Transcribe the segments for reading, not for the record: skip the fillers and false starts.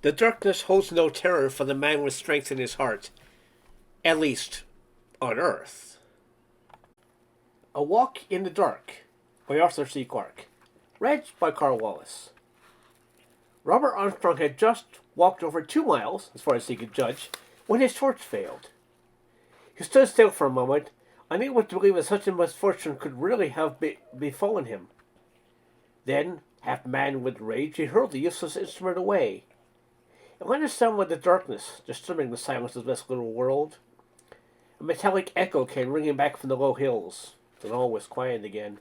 The darkness holds no terror for the man with strength in his heart, at least on Earth. A Walk in the Dark by Arthur C. Clarke. Read by Karl. Robert Armstrong had just walked over 2 miles, as far as he could judge, when his torch failed. He stood still for a moment, unable to believe that such a misfortune could really have befallen him. Then, half mad with rage, he hurled the useless instrument away. It landed somewhere in the darkness, disturbing the silence of this little world. A metallic echo came ringing back from the low hills. Then all was quiet again.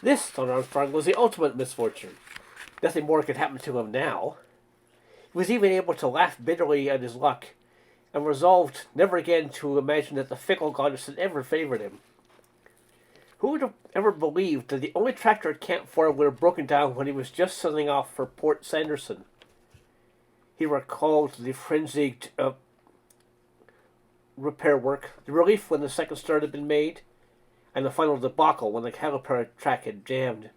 This, thought Armstrong, was the ultimate misfortune. Nothing more could happen to him now. He was even able to laugh bitterly at his luck, and resolved never again to imagine that the fickle goddess had ever favored him. Who would have ever believed that the only tractor at Camp 4 would have broken down when he was just setting off for Port Sanderson? He recalled the frenzied repair work, the relief when the second start had been made, and the final debacle when the caliper track had jammed.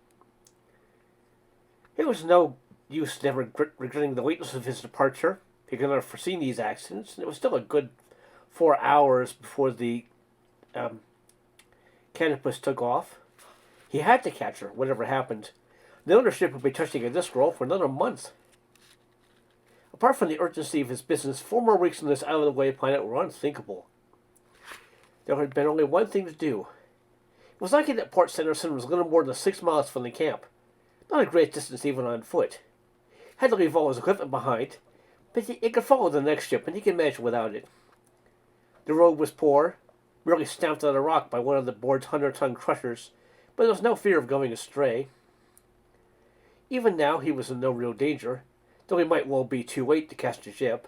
It was no use never regretting the lateness of his departure. He could not have foreseen these accidents, and it was still a good 4 hours before the canopus took off. He had to catch her, whatever happened. The ownership would be touching at this girl for another month. Apart from the urgency of his business, 4 more weeks on this out-of-the-way planet were unthinkable. There had been only one thing to do. It was likely that Port Sanderson was little more than 6 miles from the camp. Not a great distance even on foot. Had to leave all his equipment behind, but he could follow the next ship, and he could manage without it. The road was poor, merely stamped on a rock by one of the board's 100-ton crushers, but there was no fear of going astray. Even now he was in no real danger, though he might well be too late to catch the ship.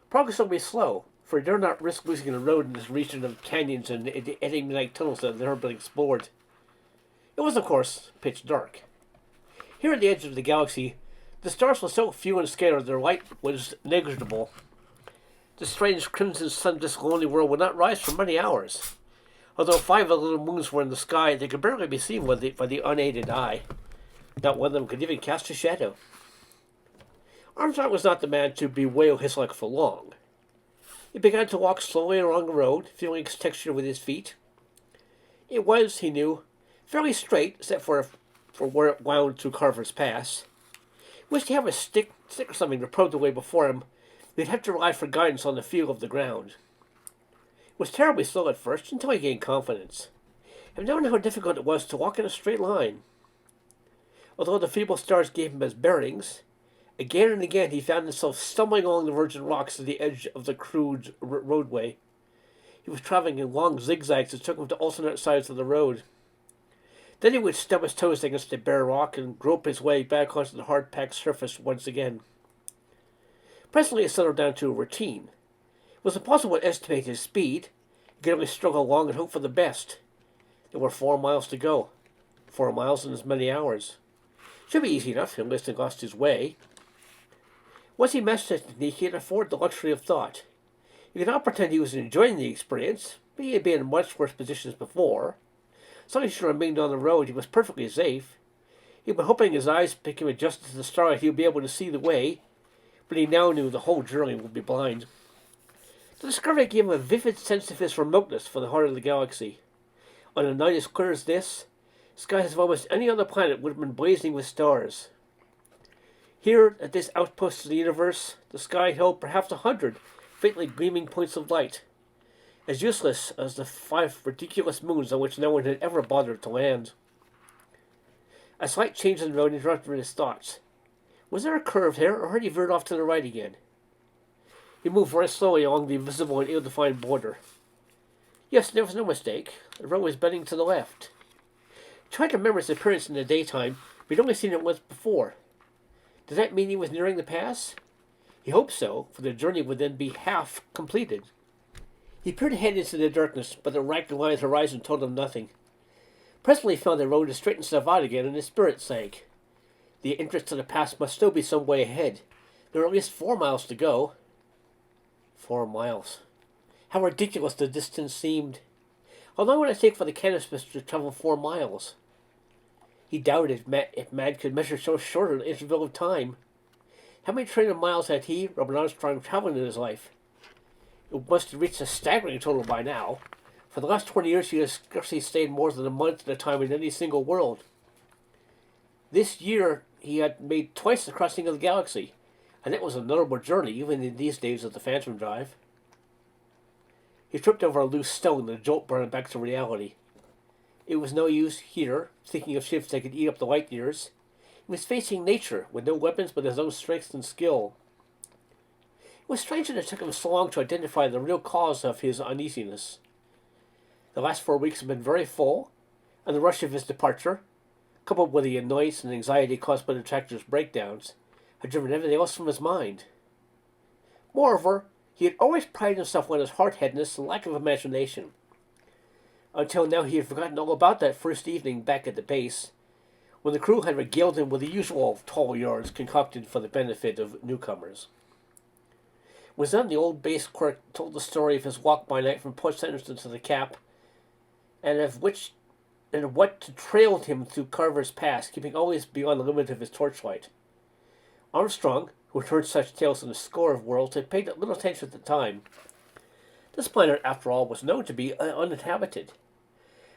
Progress will be slow, for he dare not risk losing the road in this region of canyons and enigmatic tunnels that had never been explored. It was, of course, pitch dark. Here at the edge of the galaxy, the stars were so few and scattered their light was negligible. The strange crimson sun-disk lonely world would not rise for many hours. Although 5 of the little moons were in the sky, they could barely be seen by the unaided eye. Not one of them could even cast a shadow. Armstrong was not the man to bewail his luck for long. He began to walk slowly along the road, feeling its texture with his feet. It was, he knew, fairly straight, except for where it wound through Carver's Pass. He wished to have a stick or something to probe the way before him. He'd have to rely for guidance on the feel of the ground. It was terribly slow at first, until he gained confidence. He known how difficult it was to walk in a straight line. Although the feeble stars gave him his bearings, again and again he found himself stumbling along the virgin rocks at the edge of the crude roadway. He was traveling in long zigzags that took him to alternate sides of the road. Then he would stub his toes against the bare rock and grope his way back onto the hard-packed surface once again. Presently it settled down to a routine. It was impossible to estimate his speed. He could only struggle along and hope for the best. There were 4 miles to go. 4 miles in as many hours. Should be easy enough unless he lost his way. Once he mastered the technique, he could afford the luxury of thought. He could not pretend he was enjoying the experience, but he had been in much worse positions before. As long as he remained on the road, he was perfectly safe. He had been hoping his eyes became adjusted to the starlight he would be able to see the way, but he now knew the whole journey would be blind. The discovery gave him a vivid sense of his remoteness for the heart of the galaxy. On a night as clear as this, skies of almost any other planet would have been blazing with stars. Here, at this outpost of the universe, the sky held perhaps 100 faintly gleaming points of light, as useless as the 5 ridiculous moons on which no one had ever bothered to land. A slight change in the road interrupted his thoughts. Was there a curve here, or had he veered off to the right again? He moved very slowly along the invisible and ill-defined border. Yes, there was no mistake. The road was bending to the left. He tried to remember its appearance in the daytime, but he'd only seen it once before. Did that mean he was nearing the pass? He hoped so, for the journey would then be half completed. He peered ahead into the darkness, but the ragged line of the horizon told him nothing. Presently he found the road to straighten itself out again, and his spirit sank. The entrance to the pass must still be some way ahead. There were at least 4 miles to go. 4 miles. How ridiculous the distance seemed. How long would it take for the canopus to travel 4 miles? He doubted if Mad could measure so short an interval of time. How many trillion miles had he, Robert Armstrong, traveled in his life? It must have reached a staggering total by now. For the last 20 years, he has scarcely stayed more than a month at a time in any single world. This year, he had made twice the crossing of the galaxy, and it was a notable journey, even in these days of the Phantom Drive. He tripped over a loose stone and a jolt brought him back to reality. It was no use here, thinking of ships that could eat up the light years. He was facing nature, with no weapons but his own strength and skill. It was strange that it took him so long to identify the real cause of his uneasiness. The last 4 weeks had been very full, and the rush of his departure, coupled with the annoyance and anxiety caused by the tractor's breakdowns, had driven everything else from his mind. Moreover, he had always prided himself on his hard-headedness and lack of imagination. Until now he had forgotten all about that first evening back at the base, when the crew had regaled him with the usual tall yards concocted for the benefit of newcomers. It was then the old base clerk told the story of his walk by night from Port Sanderson to the Cap, and of what trailed him through Carver's Pass, keeping always beyond the limit of his torchlight. Armstrong, who had heard such tales in a score of worlds, had paid little attention at the time. This planet, after all, was known to be uninhabited.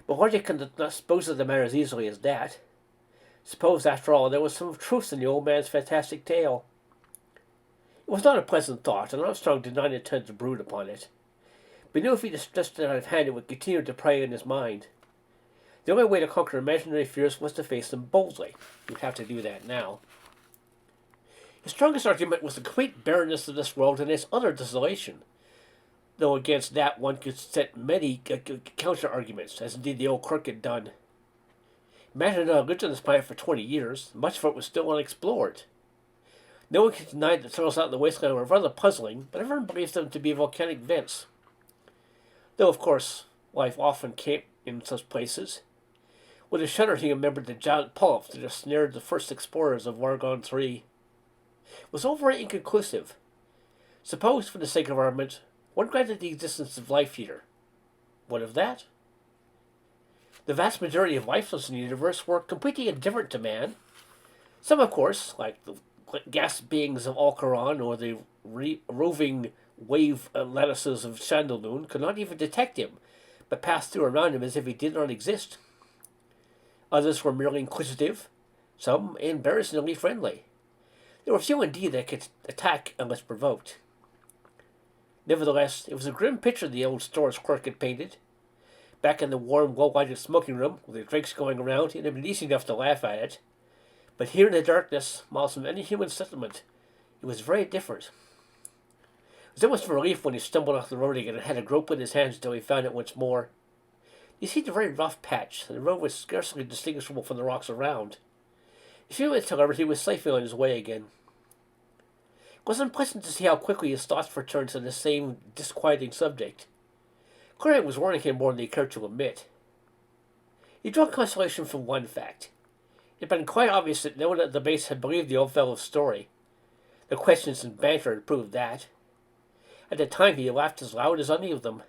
But Hardy could not dispose of the matter as easily as that. Suppose, after all, there was some truth in the old man's fantastic tale. It was not a pleasant thought, and Armstrong did not intend to brood upon it. But he knew if he dismissed it out of hand, it would continue to prey on his mind. The only way to conquer imaginary fears was to face them boldly. He would have to do that now. His strongest argument was the complete barrenness of this world and its utter desolation, though against that one could set many counter-arguments, as indeed the old clerk had done. Imagine had lived on this planet for 20 years, much of it was still unexplored. No one could deny that tunnels out in the wasteland were rather puzzling, but everyone believed them to be volcanic vents. Though, of course, life often came in such places. With a shudder he remembered the giant polyps that had snared the first explorers of Wargon 3. It was all very inconclusive. Suppose, for the sake of argument, one granted the existence of life here. What of that? The vast majority of lifeless in the universe were completely indifferent to man. Some, of course, like the gas beings of Alcaron or the roving wave lattices of Chandelune, could not even detect him, but passed through around him as if he did not exist. Others were merely inquisitive, some embarrassingly friendly. There were few indeed that could attack unless provoked. Nevertheless, it was a grim picture the old store's clerk had painted. Back in the warm, well-lighted smoking room, with the drinks going around, it had been easy enough to laugh at it. But here in the darkness, miles from any human settlement, it was very different. It was almost a relief when he stumbled off the road again and had to grope with his hands until he found it once more. He seemed a very rough patch, and the road was scarcely distinguishable from the rocks around. A few minutes, however, he was safely on his way again. It was unpleasant to see how quickly his thoughts returned to the same disquieting subject. Clearly it was worrying him more than he cared to admit. He drew consolation from one fact. It had been quite obvious that no one at the base had believed the old fellow's story. The questions and banter had proved that. At the time he laughed as loud as any of them.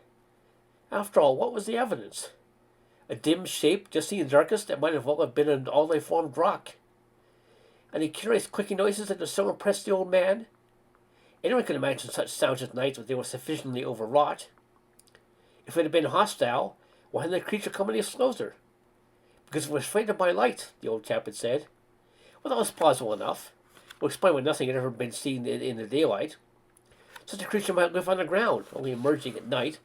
After all, what was the evidence? A dim shape just seen in the darkness that might have well have been an all-they-formed rock. Any curious clicking noises that could so impress the old man? Anyone could imagine such sounds at night if they were sufficiently overwrought. If it had been hostile, why hadn't the creature come any closer? Because it was afraid of my light, the old chap had said. Well, that was plausible enough. It would explain why nothing had ever been seen in the daylight. Such a creature might live underground, only emerging at night.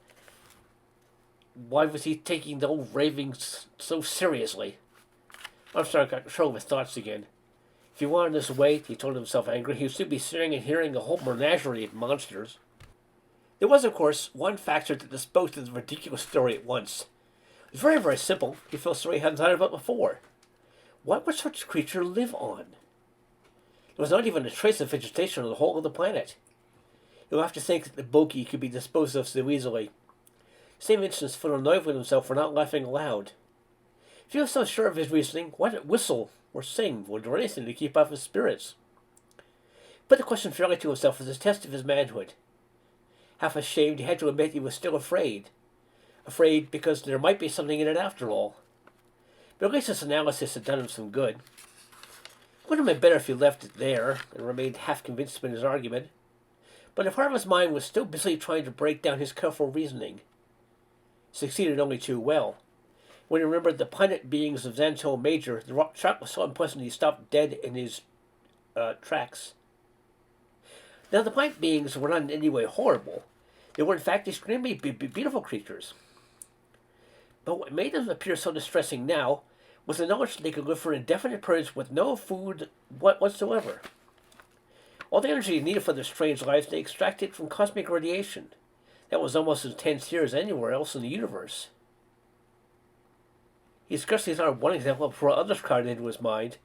Why was he taking the old ravings so seriously? Armstrong got control of his thoughts again. If he wanted this way, he told himself angrily, he would soon be seeing and hearing a whole menagerie of monsters. There was, of course, one factor that disposed of the ridiculous story at once. It was very, very simple. He felt sorry he hadn't thought of it before. What would such a creature live on? There was not even a trace of vegetation on the whole of the planet. You'll have to think that the bogey could be disposed of so easily. Same instance, felt annoyed with himself for not laughing aloud. If he was so sure of his reasoning, why not whistle or sing or do anything to keep up his spirits? Put the question fairly to himself as a test of his manhood. Half ashamed, he had to admit he was still afraid. Afraid because there might be something in it after all. But at least this analysis had done him some good. Would have been better if he left it there and remained half convinced in his argument, but a part of his mind was still busily trying to break down his careful reasoning. Succeeded only too well. When he remembered the planet beings of Xanto Major, the rock shock was so unpleasant he stopped dead in his tracks. Now, the planet beings were not in any way horrible. They were, in fact, extremely beautiful creatures. But what made them appear so distressing now was the knowledge that they could live for indefinite periods with no food whatsoever. All the energy needed for their strange lives they extracted from cosmic radiation. That was almost as intense here as anywhere else in the universe. He scarcely thought of one example before others crowded into his mind.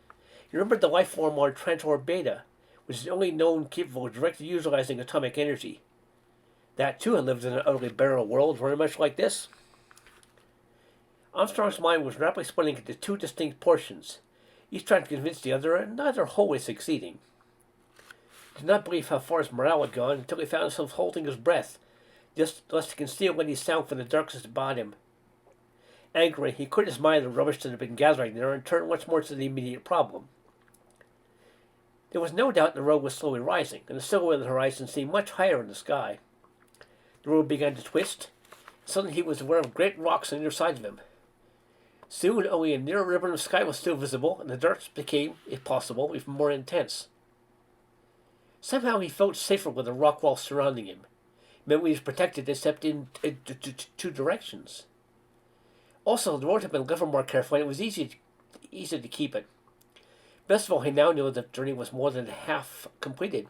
He remembered the life form on Trantor Beta, which is the only known capable of directly utilizing atomic energy. That, too, had lived in an utterly barren world very much like this. Armstrong's mind was rapidly splitting into two distinct portions, each trying to convince the other, and neither wholly succeeding. He did not believe how far his morale had gone until he found himself holding his breath, just lest to conceal any sound from the darkness about him. Angry, he quit his mind the rubbish that had been gathering there and turned once more to the immediate problem. There was no doubt the road was slowly rising, and the silhouette of the horizon seemed much higher in the sky. The road began to twist. Suddenly he was aware of great rocks on either side of him. Soon only a near ribbon of sky was still visible, and the darkness became, if possible, even more intense. Somehow he felt safer with the rock wall surrounding him. It meant he was protected except in two directions. Also, the road had been left more carefully, and it was easy to keep it. Best of all, he now knew that the journey was more than half completed.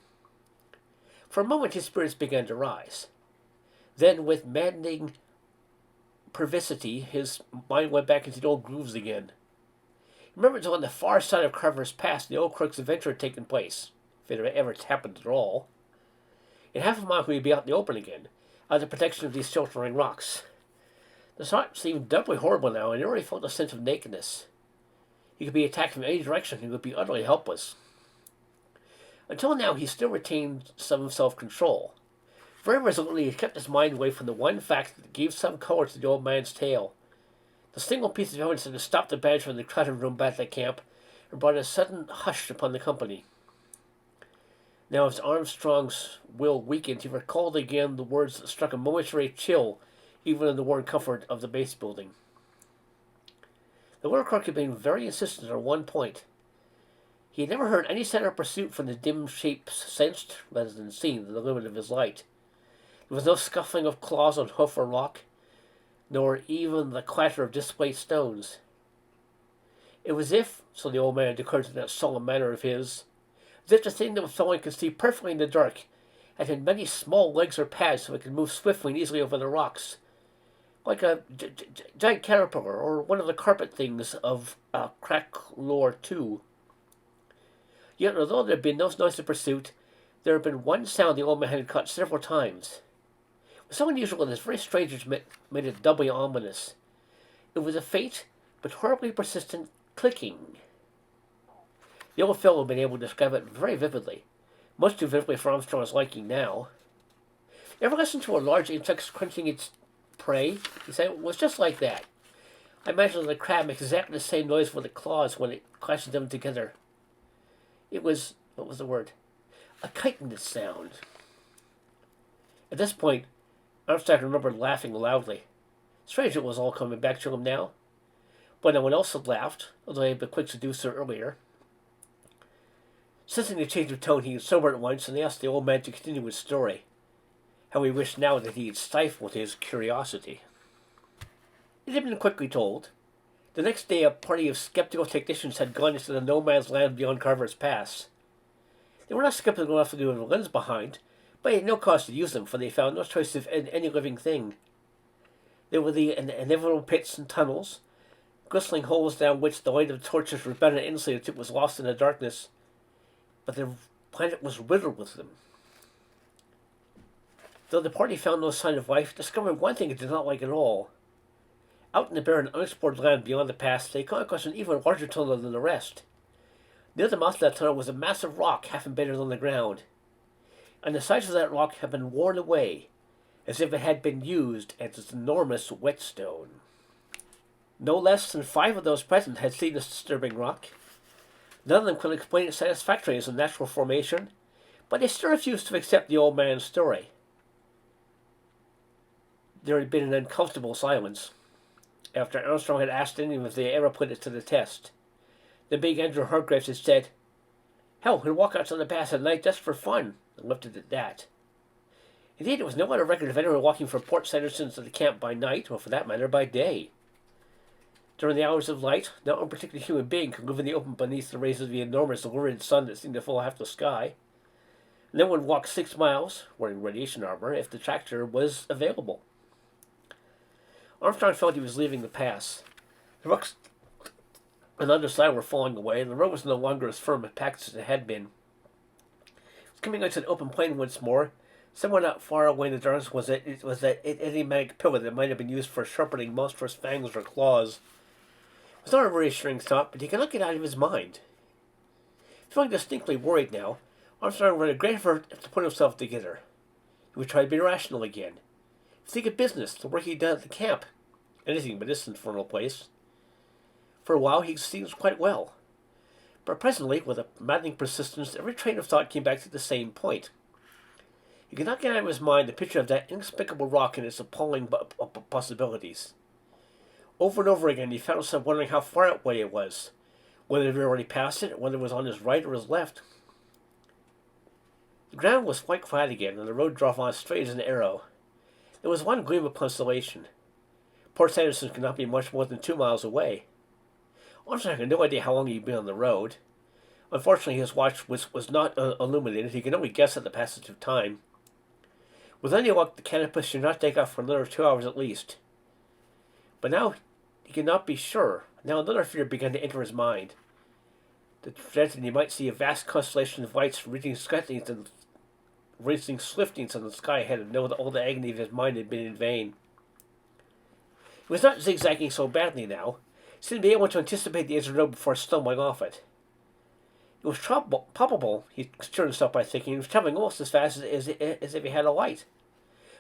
For a moment his spirits began to rise. Then, with maddening perversity, his mind went back into the old grooves again. He remembered that on the far side of Carver's Pass the old crook's adventure had taken place, if it had ever happened at all. In half a mile he would be out in the open again, under the protection of these sheltering rocks. The thought seemed doubly horrible now, and he already felt a sense of nakedness. He could be attacked from any direction, and he would be utterly helpless. Until now he still retained some self-control. Very resolutely he kept his mind away from the one fact that gave some color to the old man's tale. The single piece of evidence that had stopped the badger in the crowded room back at the camp and brought a sudden hush upon the company. Now as Armstrong's will weakened, he recalled again the words that struck a momentary chill even in the warm comfort of the base building. The little clerk had been very insistent on one point. He had never heard any sound of pursuit from the dim shapes sensed, rather than seen, in the limit of his light. There was no scuffling of claws on hoof or rock, nor even the clatter of displaced stones. It was if, so the old man declared in that solemn manner of his, as if the thing that was falling could see perfectly in the dark, and had many small legs or pads so it could move swiftly and easily over the rocks, like a giant caterpillar or one of the carpet things of Lore 2. Yet, although there had been no noise of pursuit, there had been one sound the old man had caught several times. It was so unusual that its very strangeness made it doubly ominous. It was a faint, but horribly persistent clicking. The old fellow had been able to describe it very vividly, much too vividly for Armstrong's liking now. Ever listened to a large insect crunching its prey? He said it was just like that. I imagine the crab makes exactly the same noise with its claws when it clashes them together. It was, what was the word? A chitinous sound. At this point, Armstrong remembered laughing loudly. Strange it was all coming back to him now. But no one else had laughed, although he had been quick to do so earlier. Sensing the change of tone, he sobered at once and asked the old man to continue his story. How he wished now that he had stifled his curiosity. It had been quickly told. The next day a party of skeptical technicians had gone into the no-man's land beyond Carver's Pass. They were not skeptical enough to leave the lens behind, but they had no cause to use them, for they found no trace of any living thing. There were the inevitable pits and tunnels, glistening holes down which the light of torches rebounded endlessly until it was lost in the darkness, but the planet was riddled with them. Though the party found no sign of life, discovered one thing it did not like at all. Out in the barren, unexplored land beyond the pass, they came across an even larger tunnel than the rest. Near the mouth of that tunnel was a massive rock half embedded on the ground, and the sides of that rock had been worn away, as if it had been used as an enormous whetstone. No less than 5 of those present had seen this disturbing rock. None of them could explain it satisfactorily as a natural formation, but they still refused to accept the old man's story. There had been an uncomfortable silence after Armstrong had asked them if they ever put it to the test. Then big Andrew Hargraves had said, "Hell, he'd walk out to the pass at night just for fun," and left it at that. Indeed, there was no other record of anyone walking from Port Sanderson to the camp by night, or for that matter, by day. During the hours of light, not one particular human being could live in the open beneath the rays of the enormous lurid sun that seemed to fill half the sky. No one walked 6 miles, wearing radiation armor, if the tractor was available. Armstrong felt he was leaving the pass. The rocks on the other side were falling away, and the road was no longer as firm and packed as it had been. It was coming onto an open plain once more. Somewhere not far away in the darkness was that enigmatic pillar that might have been used for sharpening monstrous fangs or claws. It was not a reassuring thought, but he could not get out of his mind. Feeling distinctly worried now, Armstrong made a great effort to put himself together. He would try to be rational again. Think of business, the work he'd done at the camp. Anything but this infernal place. For a while he seemed quite well. But presently, with a maddening persistence, every train of thought came back to the same point. He could not get out of his mind the picture of that inexplicable rock and its appalling possibilities. Over and over again he found himself wondering how far away it was, whether he had already passed it, or whether it was on his right or his left. The ground was quite flat again, and the road drove on straight as an arrow. There was one gleam of consolation. Port Sanderson could not be much more than 2 miles away. Armstrong had no idea how long he'd been on the road. Unfortunately, his watch was not illuminated. He could only guess at the passage of time. With any luck, the canopus should not take off for another 2 hours at least. But now he could not be sure. Now another fear began to enter his mind. The dread that he might see a vast constellation of lights racing swiftings on the sky ahead and know that all the agony of his mind had been in vain. He was not zigzagging so badly now. He seemed to be able to anticipate the edge of the road before stumbling off it. It was probable, he assured himself by thinking, he was traveling almost as fast as if he had a light.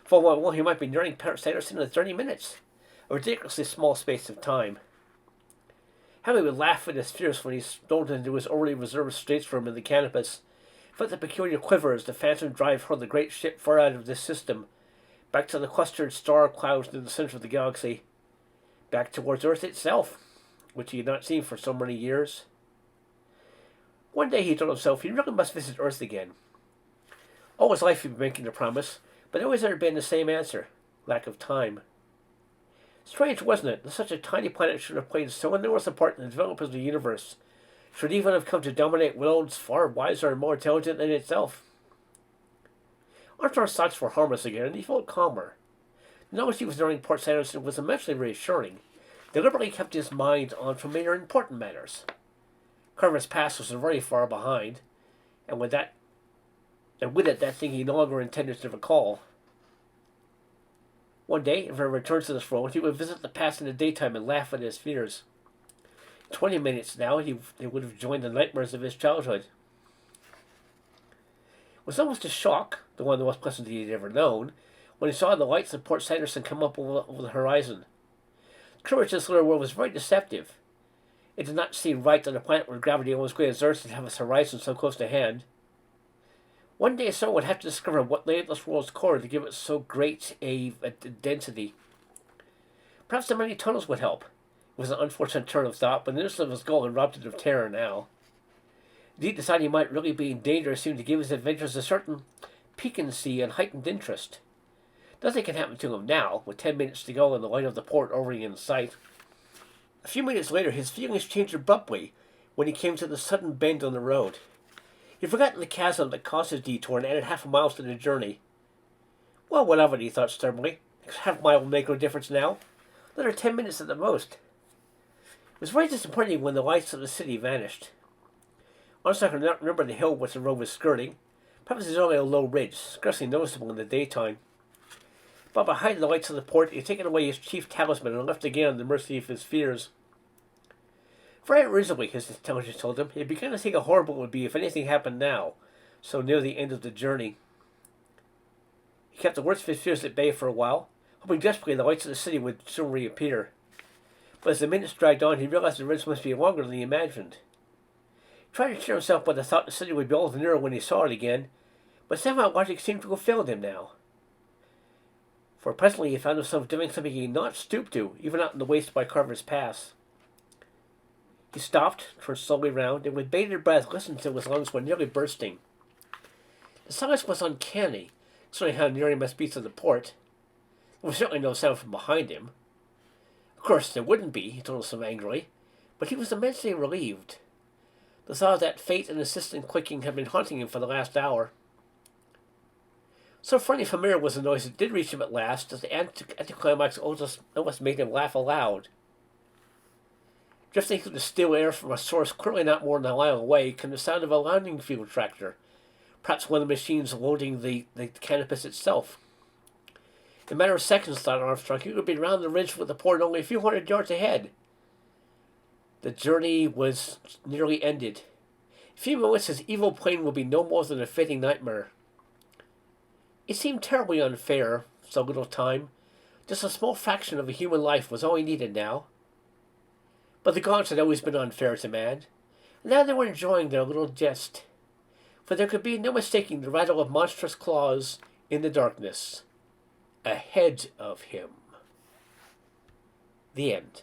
For well, he might be nearing Port Sanderson in 30 minutes, a ridiculously small space of time. How he would laugh at his fears when he strolled into his already reserved statesroom in the canopus, felt the peculiar quiver as the phantom drive hurled the great ship far out of this system, back to the clustered star clouds in the center of the galaxy, back towards Earth itself, which he had not seen for so many years. One day, he told himself, he really must visit Earth again. All his life he'd been making the promise, but always there had been the same answer: lack of time. Strange, wasn't it, that such a tiny planet should have played so enormous a part in the development of the universe, should even have come to dominate worlds far wiser and more intelligent than itself? Armstrong's thoughts were harmless again, and he felt calmer. The knowledge he was nearing Port Sanderson was immensely reassuring. Deliberately kept his mind on familiar important matters. Carver's Pass was very far behind, and with it that thing he no longer intended to recall. One day, if he returned to this world, he would visit the pass in the daytime and laugh at his fears. In 20 minutes now, he would have joined the nightmares of his childhood. It was almost a shock, the one of the most pleasant he had ever known, when he saw the lights of Port Sanderson come up over the horizon. The courage of this little world was very deceptive. It did not seem right that a planet with gravity almost great as Earth should have its horizon so close to hand. One day someone would have to discover what lay at this world's core to give it so great a density. Perhaps the many tunnels would help. It was an unfortunate turn of thought, but the innocence of his goal had robbed it of terror now. Indeed, deciding he might really be in danger seemed to give his adventures a certain piquancy and heightened interest. Nothing can happen to him now, with 10 minutes to go and the light of the port already in sight. A few minutes later, his feelings changed abruptly when he came to the sudden bend on the road. He had forgotten the chasm that caused his detour and added half a mile to the journey. Well, what of it, he thought stubbornly. Half a mile will make no difference now. Another 10 minutes at the most. It was very disappointing when the lights of the city vanished. Armstrong could not remember the hill which the road was skirting. Perhaps it was only a low ridge, scarcely noticeable in the daytime. But behind the lights of the port, he had taken away his chief talisman and left again at the mercy of his fears. Very reasonably, his intelligence told him, he had begun to think how horrible it would be if anything happened now, so near the end of the journey. He kept the worst of his fears at bay for a while, hoping desperately the lights of the city would soon reappear. But as the minutes dragged on, he realized the ridge must be longer than he imagined. Tried to cheer himself by the thought the city would be all the nearer when he saw it again, but somehow logic seemed to have failed him now. For presently he found himself doing something he had not stooped to, even out in the waste by Carver's Pass. He stopped, turned slowly round, and with bated breath listened till his lungs were nearly bursting. The silence was uncanny, considering how near he must be to the port. There was certainly no sound from behind him. Of course, there wouldn't be, he told himself angrily, but he was immensely relieved. The thought of that faint and insistent clicking had been haunting him for the last hour. So funny familiar was the noise that did reach him at last, that the anticlimax almost made him laugh aloud. Drifting through the still air from a source clearly not more than a mile away came the sound of a landing field tractor, perhaps one of the machines loading the canopus itself. In a matter of seconds, thought Armstrong, he would be round the ridge with the port only a few hundred yards ahead. The journey was nearly ended. In a few moments his evil plane would be no more than a fading nightmare. It seemed terribly unfair, so little time. Just a small fraction of a human life was all he needed now. But the gods had always been unfair to man, and now they were enjoying their little jest. For there could be no mistaking the rattle of monstrous claws in the darkness, ahead of him. The end.